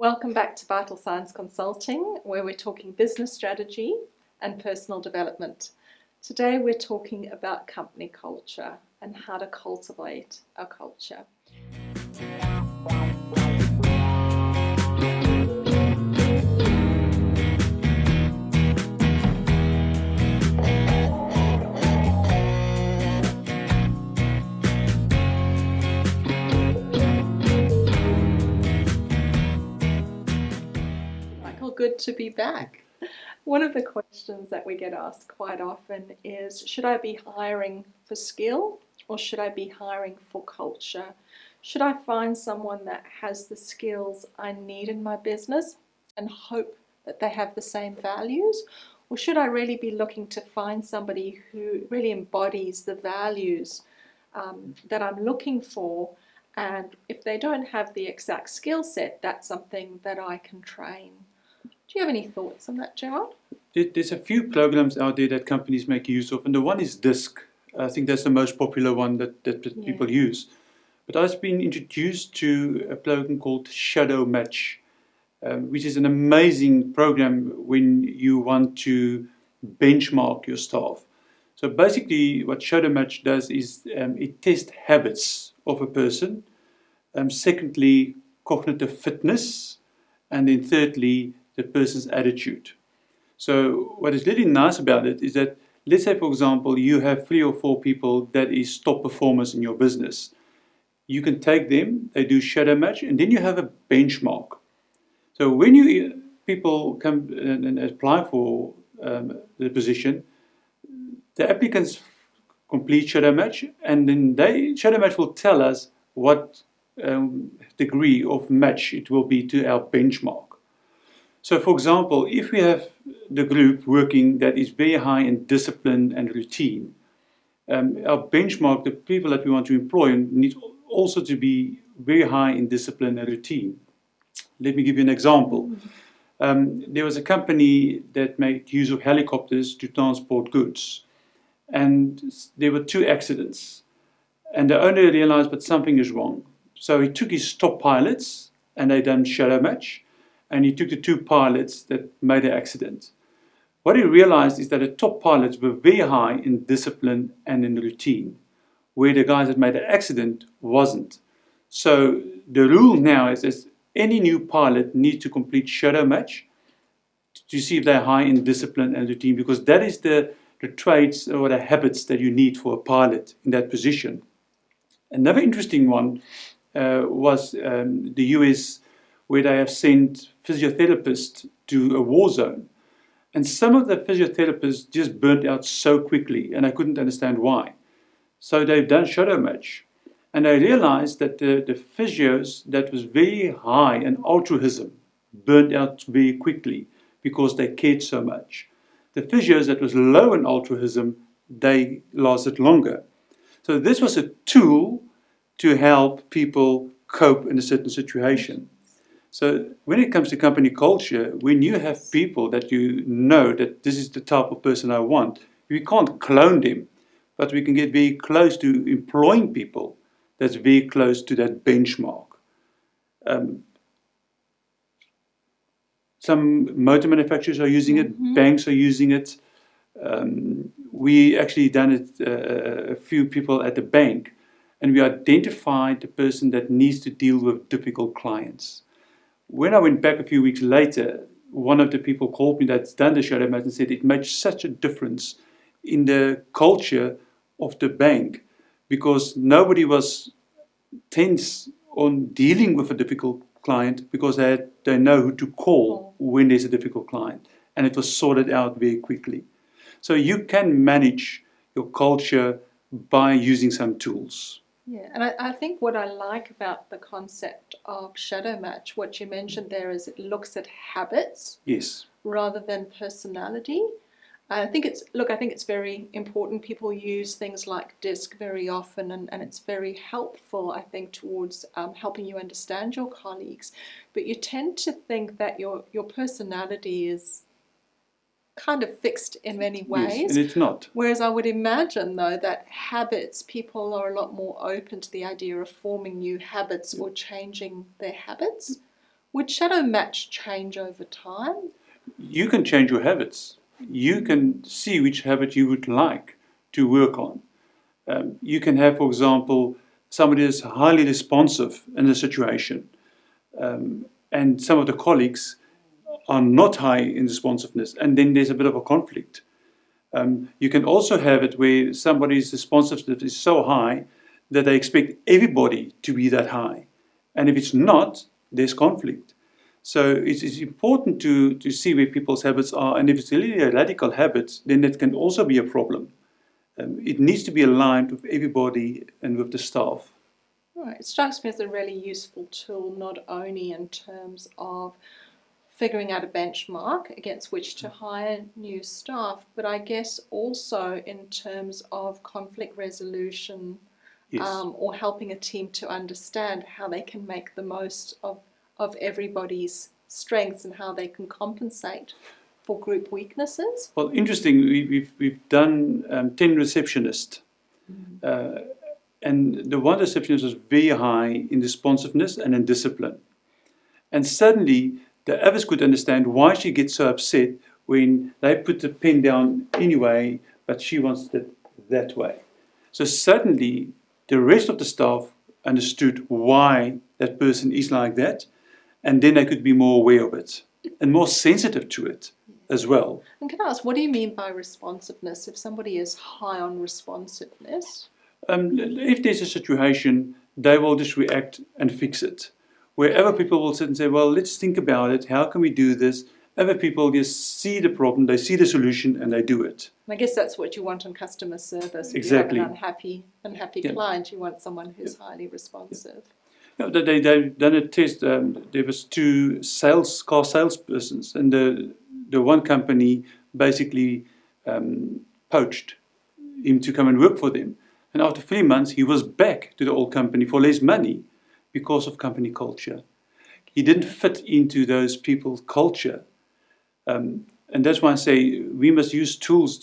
Welcome back to Vital Signs Consulting, where we're talking business strategy and personal development. Today we're talking about company culture and how to cultivate a culture. Good to be back. One of the questions that we get asked quite often is, should I be hiring for skill or should I be hiring for culture? Should I find someone that has the skills I need in my business and hope that they have the same values? Or should I really be looking to find somebody who really embodies the values that I'm looking for? And if they don't have the exact skill set, that's something that I can train. Do you have any thoughts on that, Gerhard? There's a few programs out there that companies make use of, and the one is DISC. I think that's the most popular one that people use. But I've been introduced to a program called Shadowmatch, which is an amazing program when you want to benchmark your staff. So basically what Shadowmatch does is it tests habits of a person, secondly cognitive fitness, and then thirdly the person's attitude. So what is really nice about it is that, let's say for example, you have 3 or 4 people that is top performers in your business. You can take them, they do shadow match, and then you have a benchmark. So when people come and apply for the position, the applicants complete shadow match, and then shadow match will tell us what degree of match it will be to our benchmark. So for example, if we have the group working that is very high in discipline and routine, our benchmark, the people that we want to employ, need also to be very high in discipline and routine. Let me give you an example. There was a company that made use of helicopters to transport goods, and there were 2 accidents, and the owner realized that something is wrong. So he took his top pilots and they done shadow match, and he took the 2 pilots that made the accident. What he realized is that the top pilots were very high in discipline and in routine, where the guys that made the accident wasn't. So the rule now is any new pilot needs to complete shadow match to see if they're high in discipline and routine, because that is the traits or the habits that you need for a pilot in that position. Another interesting one was the US, where they have sent physiotherapists to a war zone. And some of the physiotherapists just burnt out so quickly, and I couldn't understand why. So they've done shadow match. And they realized that the physios that was very high in altruism burnt out very quickly because they cared so much. The physios that was low in altruism, they lasted longer. So this was a tool to help people cope in a certain situation. So when it comes to company culture, when you have people that you know that this is the type of person I want, we can't clone them, but we can get very close to employing people that's very close to that benchmark. Some motor manufacturers are using it, banks are using it. We actually done it, a few people at the bank, and we identified the person that needs to deal with difficult clients. When I went back a few weeks later, one of the people called me that's done the shadow match and said it made such a difference in the culture of the bank, because nobody was tense on dealing with a difficult client because they know who to call when there's a difficult client, and it was sorted out very quickly. So you can manage your culture by using some tools. Yeah, and I think what I like about the concept of shadow match, what you mentioned there, is it looks at habits, yes, rather than personality. I think it's very important. People use things like DISC very often, and it's very helpful, I think, towards helping you understand your colleagues. But you tend to think that your personality is kind of fixed in many ways. Yes, and it's not. Whereas I would imagine, though, that habits, people are a lot more open to the idea of forming new habits or changing their habits. Would Shadowmatch change over time? You can change your habits. You can see which habit you would like to work on. You can have, for example, somebody is highly responsive in a situation, and some of the colleagues are not high in responsiveness, and then there's a bit of a conflict. You can also have it where somebody's responsiveness is so high that they expect everybody to be that high. And if it's not, there's conflict. So it's important to see where people's habits are. And if it's really a radical habit, then it can also be a problem. It needs to be aligned with everybody and with the staff. Right. It strikes me as a really useful tool, not only in terms of figuring out a benchmark against which to hire new staff, but I guess also in terms of conflict resolution, Yes. or helping a team to understand how they can make the most of everybody's strengths and how they can compensate for group weaknesses. Well, interesting, we've done 10 receptionists. And the one receptionist was very high in responsiveness and in discipline. And suddenly, the others could understand why she gets so upset when they put the pen down anyway, but she wants it that way. So suddenly, the rest of the staff understood why that person is like that, and then they could be more aware of it and more sensitive to it as well. And can I ask, what do you mean by responsiveness? If somebody is high on responsiveness? If there's a situation, they will just react and fix it. Wherever people will sit and say, well, let's think about it, how can we do this? Other people just see the problem, they see the solution, and they do it. And I guess that's what you want in customer service. If Exactly. you have an unhappy Yeah. client, you want someone who's highly responsive. You know, they've done a test. There was two car salespersons, and the one company basically poached him to come and work for them. And after 3 months, he was back to the old company for less money because of company culture. He didn't fit into those people's culture. And that's why I say we must use tools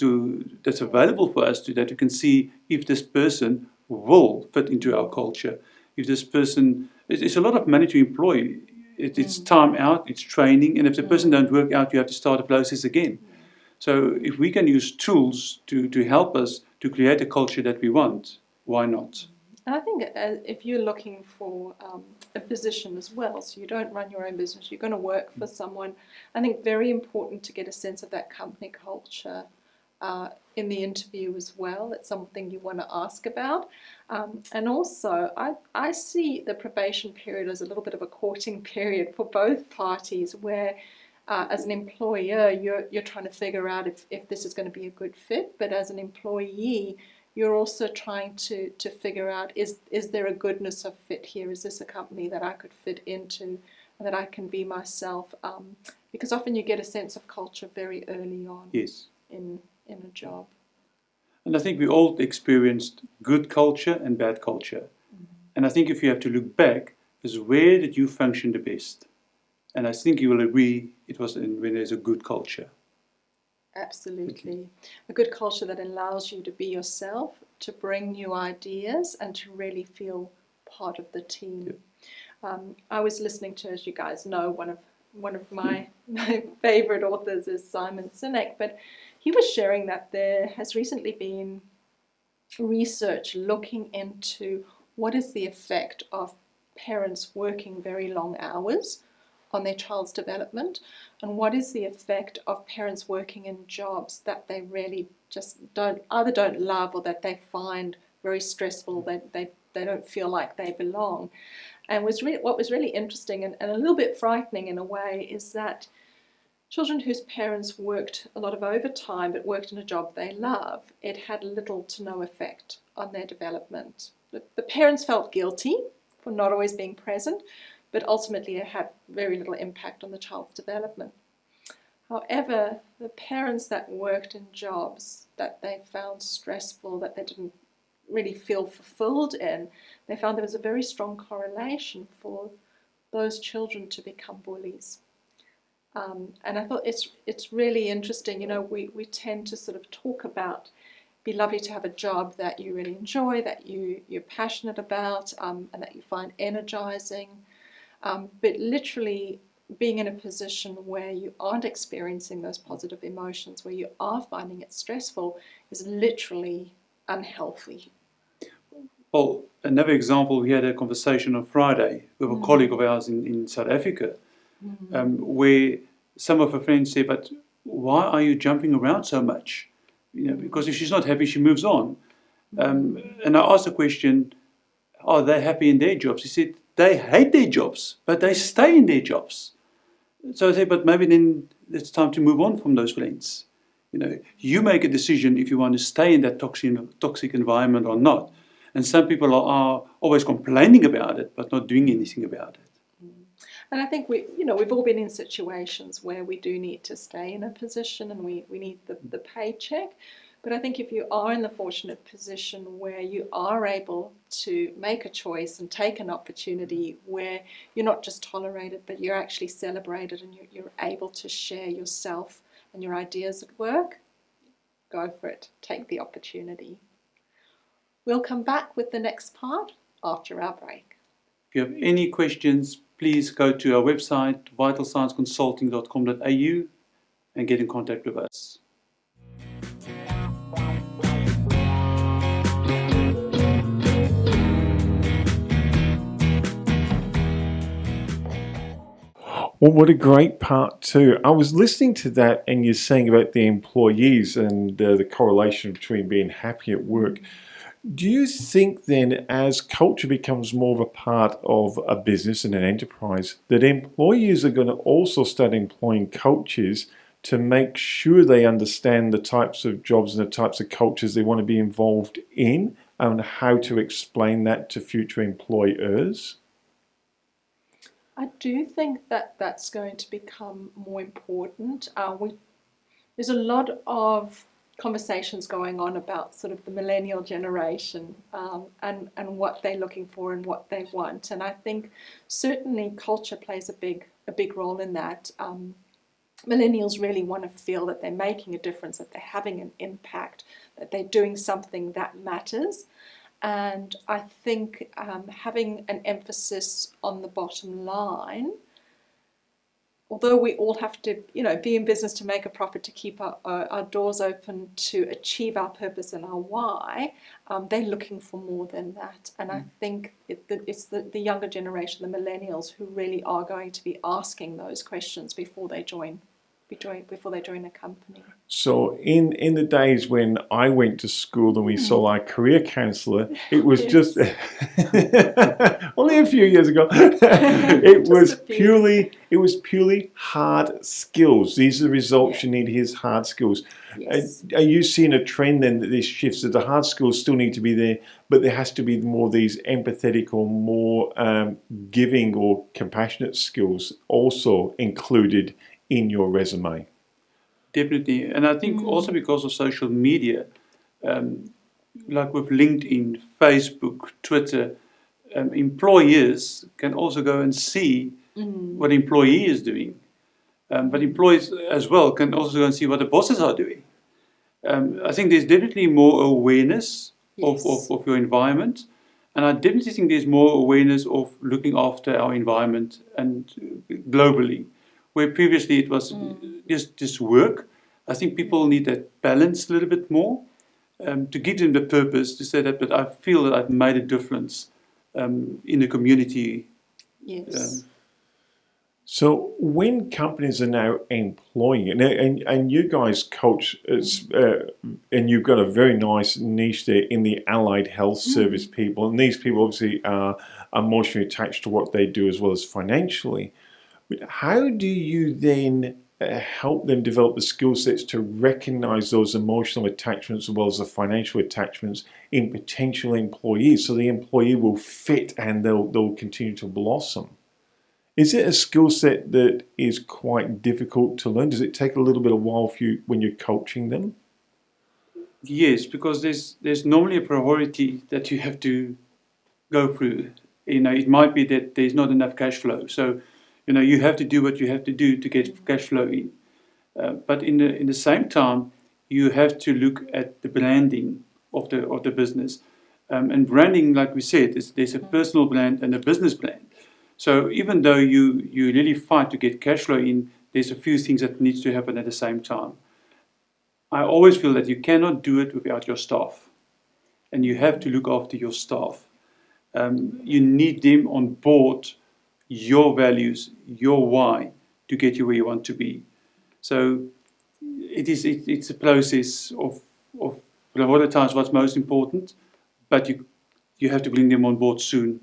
that's available for us that you can see if this person will fit into our culture. If this person, it's a lot of money to employ. It's time out, it's training, and if the person don't work out, you have to start the process again. So if we can use tools to help us to create a culture that we want, why not? And I think if you're looking for a position as well, so you don't run your own business, you're going to work for someone, I think very important to get a sense of that company culture in the interview as well. It's something you want to ask about. And also, I see the probation period as a little bit of a courting period for both parties where as an employer, you're trying to figure out if this is going to be a good fit, but as an employee, you're also trying to figure out, is there a goodness of fit here? Is this a company that I could fit into and that I can be myself? Because often you get a sense of culture very early on. Yes. In a job. And I think we all experienced good culture and bad culture. And I think if you have to look back, is where did you function the best? And I think you will agree it was when there's a good culture. Absolutely. A good culture that allows you to be yourself, to bring new ideas, and to really feel part of the team. Yep. I was listening to, as you guys know, one of my favorite authors is Simon Sinek, but he was sharing that there has recently been research looking into what is the effect of parents working very long hours on their child's development, and what is the effect of parents working in jobs that they really just don't love or that they find very stressful, that they don't feel like they belong. And what was really interesting and a little bit frightening in a way is that children whose parents worked a lot of overtime but worked in a job they love, it had little to no effect on their development. The parents felt guilty for not always being present, but ultimately it had very little impact on the child's development. However, the parents that worked in jobs that they found stressful, that they didn't really feel fulfilled in, they found there was a very strong correlation for those children to become bullies. And I thought it's really interesting. You know, we tend to sort of talk about, be lovely to have a job that you really enjoy, that you're passionate about, and that you find energizing. But literally being in a position where you aren't experiencing those positive emotions, where you are finding it stressful, is literally unhealthy. Well, another example, we had a conversation on Friday with a colleague of ours in South Africa, where some of her friends say, but why are you jumping around so much? Because if she's not happy, she moves on. And I asked the question, are they happy in their jobs? He said, they hate their jobs, but they stay in their jobs. So I said, but maybe then it's time to move on from those friends. You make a decision if you want to stay in that toxic environment or not. And some people are always complaining about it, but not doing anything about it. And I think we've all been in situations where we do need to stay in a position and we need the paycheck. But I think if you are in the fortunate position where you are able to make a choice and take an opportunity where you're not just tolerated, but you're actually celebrated and you're able to share yourself and your ideas at work, go for it. Take the opportunity. We'll come back with the next part after our break. If you have any questions, please go to our website, vitalscienceconsulting.com.au, and get in contact with us. Well, what a great part two. I was listening to that and you're saying about the employees and the correlation between being happy at work. Do you think then, as culture becomes more of a part of a business and an enterprise, that employees are going to also start employing coaches to make sure they understand the types of jobs and the types of cultures they want to be involved in and how to explain that to future employers? I do think that that's going to become more important. There's a lot of conversations going on about sort of the Millennial Generation and what they're looking for and what they want. And I think certainly culture plays a big role in that. Millennials really want to feel that they're making a difference, that they're having an impact, that they're doing something that matters. And I think having an emphasis on the bottom line, although we all have to, be in business to make a profit, to keep our doors open, to achieve our purpose and our why, they're looking for more than that. And I think it's the younger generation, the millennials, who really are going to be asking those questions before they join a company. So in the days when I went to school and we saw our career counsellor, it was just only a few years ago. It was purely hard skills. These are the results you need. Here's hard skills. Yes. Are you seeing a trend then that this shifts, that the hard skills still need to be there, but there has to be more of these empathetic or more giving or compassionate skills also included in your resume? Definitely. And I think also because of social media, like with LinkedIn, Facebook, Twitter, employers can also go and see what an employee is doing. But employees as well can also go and see what the bosses are doing. I think there's definitely more awareness of your environment. And I definitely think there's more awareness of looking after our environment and globally. Where previously it was just work. I think people need that balance a little bit more to give them the purpose to say that, but I feel that I've made a difference in the community. Yes. So when companies are now employing, and you guys coach, and you've got a very nice niche there in the allied health service people, and these people obviously are emotionally attached to what they do as well as financially. But how do you then help them develop the skill sets to recognize those emotional attachments as well as the financial attachments in potential employees, so the employee will fit and they'll continue to blossom? Is it a skill set that is quite difficult to learn? Does it take a little bit of while for you when you're coaching them? Yes, because there's normally a priority that you have to go through. It might be that there's not enough cash flow, so you have to do what you have to do to get cash flow in. But in the same time, you have to look at the branding of the business. And branding, like we said, there's a personal brand and a business brand. So even though you really fight to get cash flow in, there's a few things that needs to happen at the same time. I always feel that you cannot do it without your staff, and you have to look after your staff. You need them on board your values, your why, to get you where you want to be. So it's a process of a lot of times what's most important, but you have to bring them on board soon.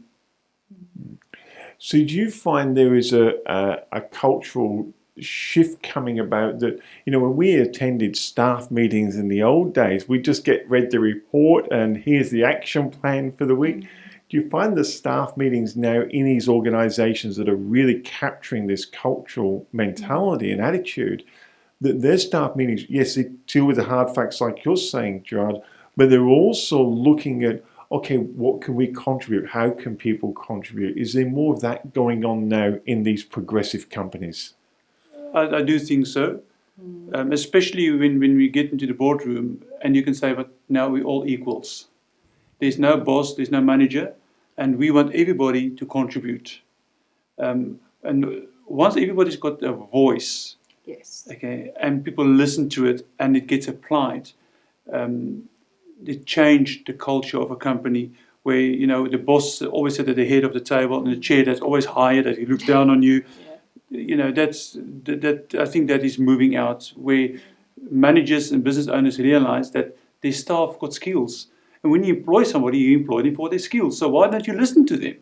So do you find there is a cultural shift coming about that, you know, when we attended staff meetings in the old days, we just get read the report and here's the action plan for the week. Do you find the staff meetings now in these organizations that are really capturing this cultural mentality and attitude, that their staff meetings, yes, they deal with the hard facts like you're saying, Gerhard, but they're also looking at, okay, what can we contribute? How can people contribute? Is there more of that going on now in these progressive companies? I do think so, especially when we get into the boardroom and you can say, but now we're all equals. There's no boss, there's no manager, and we want everybody to contribute. And once everybody's got a voice, Yes. okay, and people listen to it and it gets applied, it changed the culture of a company where, you know, the boss always sat at the head of the table and the chair that's always higher, that he looks down on you. You know, that I think that is moving out, where managers and business owners realize that their staff got skills. And when you employ somebody, you employ them for their skills. So why don't you listen to them?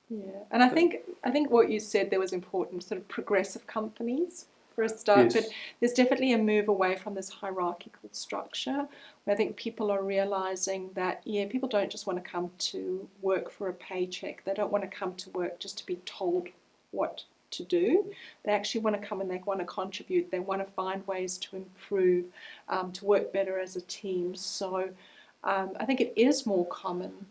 Yeah, and I think what you said there was important, sort of progressive companies for a start, Yes. but there's definitely a move away from this hierarchical structure, where I think people are realizing that, people don't just want to come to work for a paycheck. They don't want to come to work just to be told what to do. They actually want to come and they want to contribute. They want to find ways to improve, to work better as a team. So I think it is more common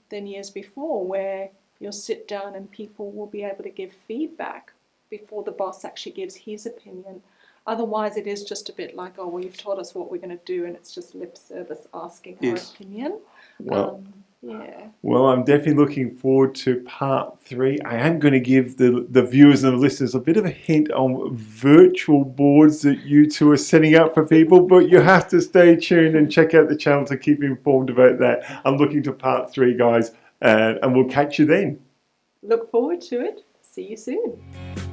than years before, where you'll sit down and people will be able to give feedback before the boss actually gives his opinion. Otherwise, it is just a bit like, oh, well, you've told us what we're going to do, and it's just lip service asking our opinion. Well, yeah. Well, I'm definitely looking forward to part 3. I am going to give the viewers and the listeners a bit of a hint on virtual boards that you two are setting up for people, but you have to stay tuned and check out the channel to keep informed about that. I'm looking to part 3, guys, and we'll catch you then. Look forward to it. See you soon.